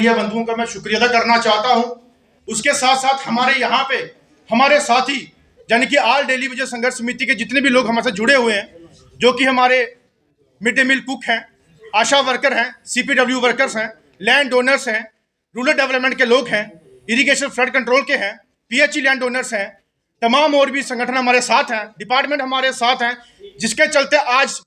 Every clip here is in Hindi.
बंधुओं का मैं शुक्रिया अदा करना चाहता हूं। उसके साथ साथ हमारे यहाँ पे हमारे साथी यानी कि ऑल डेली विजय संघर्ष समिति के जितने भी लोग हमारे साथ जुड़े हुए हैं, जो कि हमारे मिड डे मील कुक हैं, आशा वर्कर हैं, सीपीडब्ल्यू वर्कर्स हैं, लैंड डोनर्स हैं, रूरल डेवलपमेंट के लोग हैं, इरिगेशन फ्लड कंट्रोल के हैं, पीएचई लैंड डोनर्स हैं, तमाम और भी संगठन हमारे साथ हैं, डिपार्टमेंट हमारे साथ हैं, जिसके चलते आज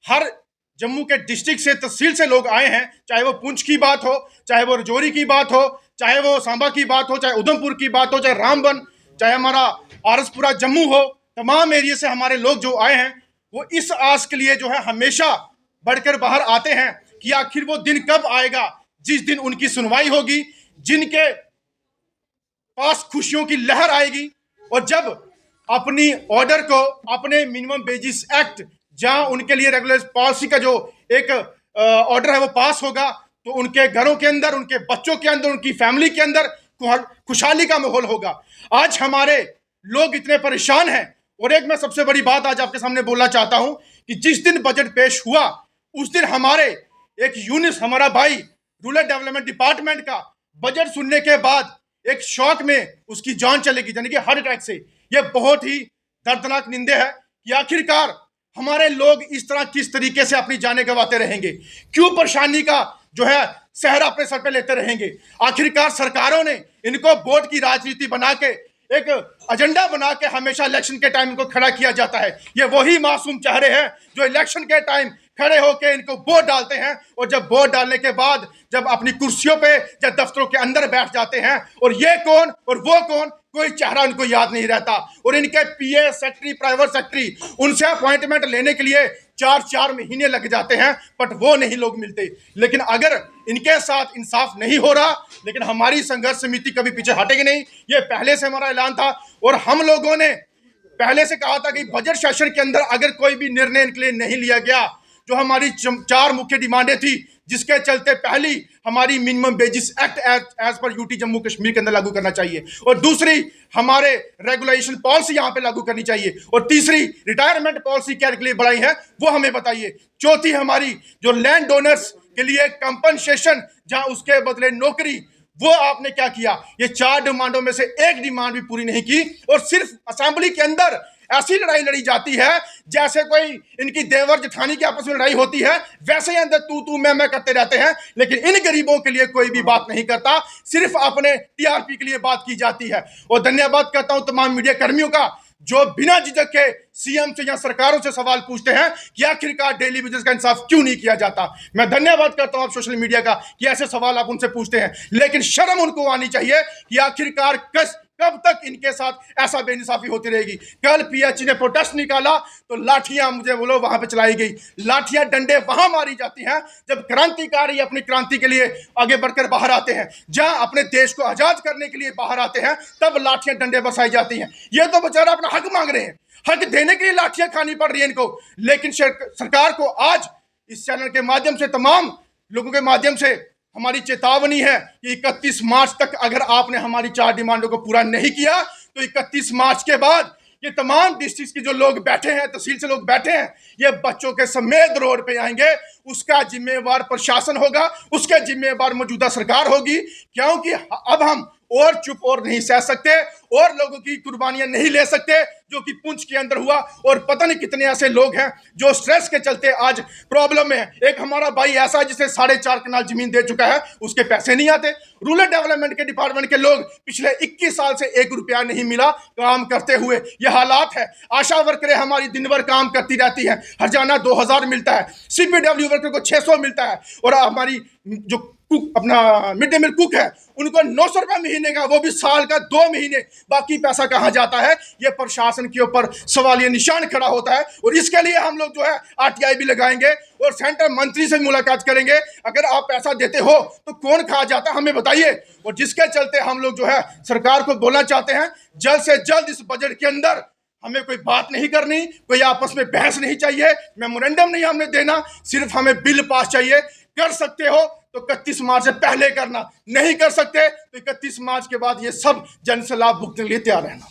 हर जम्मू के डिस्ट्रिक्ट से तहसील से लोग आए हैं। चाहे वो पुंछ की बात हो, चाहे वो रजौरी की बात हो, चाहे वो सांबा की बात हो, चाहे उधमपुर की बात हो, चाहे रामबन, चाहे हमारा आरसपुरा जम्मू हो, तमाम एरिया से हमारे लोग जो आए हैं वो इस आस के लिए जो है हमेशा बढ़कर बाहर आते हैं कि आखिर वो दिन कब आएगा जिस दिन उनकी सुनवाई होगी, जिनके पास खुशियों की लहर आएगी और जब अपनी ऑर्डर को अपने मिनिमम वेजेस एक्ट जहां उनके लिए रेगुलर पॉलिसी का जो एक ऑर्डर है वो पास होगा तो उनके घरों के अंदर, उनके बच्चों के अंदर, उनकी फैमिली के अंदर खुशहाली का माहौल होगा। आज हमारे लोग इतने परेशान हैं और एक मैं सबसे बड़ी बात आज आपके सामने बोलना चाहता हूं कि जिस दिन बजट पेश हुआ उस दिन हमारे एक यूनिस, हमारा भाई रूरल डेवलपमेंट डिपार्टमेंट का बजट सुनने के बाद एक शॉक में उसकी जान चलेगी, यानी कि हार्ट अटैक से। यह बहुत ही दर्दनाक निंदे है कि आखिरकार हमारे लोग इस तरह किस तरीके से अपनी जानें गंवाते रहेंगे, क्यों परेशानी का जो है सहरा अपने सर पे लेते रहेंगे। आखिरकार सरकारों ने इनको वोट की राजनीति बना के एक एजेंडा बना के हमेशा इलेक्शन के टाइम इनको खड़ा किया जाता है। ये वही मासूम चेहरे हैं जो इलेक्शन के टाइम खड़े होकर इनको वोट डालते हैं और जब वोट डालने के बाद जब अपनी कुर्सियों पे या दफ्तरों के अंदर बैठ जाते हैं और ये कौन और वो कौन, कोई चेहरा उनको याद नहीं रहता। और इनके पीए सेक्रेटरी, प्राइवेट सेक्रेटरी, उनसे अपॉइंटमेंट लेने के लिए 4-4 महीने लग जाते हैं, बट वो नहीं लोग मिलते। लेकिन अगर इनके साथ इंसाफ नहीं हो रहा, लेकिन हमारी संघर्ष समिति कभी पीछे हटेगी नहीं। ये पहले से हमारा ऐलान था और हम लोगों ने पहले से कहा था कि बजट सेशन के अंदर अगर कोई भी निर्णय इनके लिए नहीं लिया गया, जो हमारी 4 मुख्य डिमांडें थी, जिसके चलते पहली हमारी मिनिमम वेजेस एक्ट एज पर यूटी जम्मू कश्मीर के अंदर लागू करना चाहिए, और दूसरी हमारे रेगुलेशन पॉलिसी यहां पे लागू करनी चाहिए, और तीसरी रिटायरमेंट पॉलिसी क्या के लिए बढ़ाई है वो हमें बताइए। चौथी हमारी जो लैंड डोनर्स के लिए कंपनसेशन, जहां उसके बदले नौकरी, वो आपने क्या किया। ये 4 डिमांडों में से एक डिमांड भी पूरी नहीं की और सिर्फ असेंबली के अंदर ऐसी लड़ाई लड़ी जाती है जैसे कोई इनकी देवर जेठानी की आपस में लड़ाई होती है, वैसे ही अंदर तू मैं करते रहते हैं। लेकिन इन गरीबों के लिए कोई भी बात नहीं करता, सिर्फ अपने टीआरपी के लिए बात की जाती है। और धन्यवाद करता हूं तमाम मीडिया कर्मियों का जो बिना झिझक के सीएम से या सरकारों से सवाल पूछते हैं कि आखिरकार डेली बिजनेस का इंसाफ क्यों नहीं किया जाता। मैं धन्यवाद करता हूं आप सोशल मीडिया का कि ऐसे सवाल आप उनसे पूछते हैं, लेकिन शर्म उनको आनी चाहिए कि आखिरकार कब तक इनके साथ ऐसा बेइंसाफी होती रहेगी। कल पीएचई ने प्रोटेस्ट निकाला तो लाठियां, मुझे बोलो, वहां पे चलाई गई। लाठियां डंडे वहां मारी जाती हैं जब क्रांतिकारी अपनी क्रांति के लिए आगे बढ़कर बाहर आते हैं, जहां अपने देश को आजाद करने के लिए बाहर आते हैं, तब लाठियां डंडे बरसाई जाती हैं। ये तो बेचारा अपना हक मांग रहे हैं, हक देने के लिए लाठियां खानी पड़ रही है इनको। लेकिन सरकार को आज इस चैनल के माध्यम से, तमाम लोगों के माध्यम से हमारी चेतावनी है कि 31 मार्च तक अगर आपने हमारी 4 डिमांडों को पूरा नहीं किया तो 31 मार्च के बाद ये तमाम डिस्ट्रिक्ट के जो लोग बैठे हैं, तहसील से लोग बैठे हैं, ये बच्चों के समेत रोड पे आएंगे। उसका जिम्मेवार प्रशासन होगा, उसके जिम्मेवार मौजूदा सरकार होगी, क्योंकि अब हम और चुप और नहीं सह सकते और लोगों की कुर्बानियां नहीं ले सकते जो कि पुंछ के अंदर हुआ। और पता नहीं कितने ऐसे लोग हैं जो स्ट्रेस के चलते आज प्रॉब्लम में है। एक हमारा भाई ऐसा जिसे 4.5 कनाल जमीन दे चुका है, उसके पैसे नहीं आते। रूरल डेवलपमेंट के डिपार्टमेंट के लोग पिछले 21 साल से 1 रुपया नहीं मिला काम करते हुए, यह हालात है। आशा वर्करें हमारी दिन भर काम करती रहती हैं, हरजाना 2000 मिलता है, सीपीडब्ल्यू वर्कर को 600 मिलता है, और हमारी जो अपना मिड डे मील कुक है उनको 900 रुपये महीने का, वो भी साल का 2 महीने। बाकी पैसा कहाँ जाता है, ये प्रशासन के ऊपर सवालिया निशान खड़ा होता है। और इसके लिए हम लोग जो है आरटीआई भी लगाएंगे और सेंट्रल मंत्री से मुलाकात करेंगे। अगर आप पैसा देते हो तो कौन खा जाता है हमें बताइए। और जिसके चलते हम लोग जो है सरकार को बोलना चाहते हैं, जल्द से जल्द इस बजट के अंदर हमें कोई बात नहीं करनी, कोई आपस में बहस नहीं चाहिए, मेमोरेंडम नहीं हमें देना, सिर्फ हमें बिल पास चाहिए। कर सकते हो तो 31 मार्च से पहले करना, नहीं कर सकते तो 31 मार्च के बाद ये सब जन से लाभ भुगतने के लिए तैयार रहना।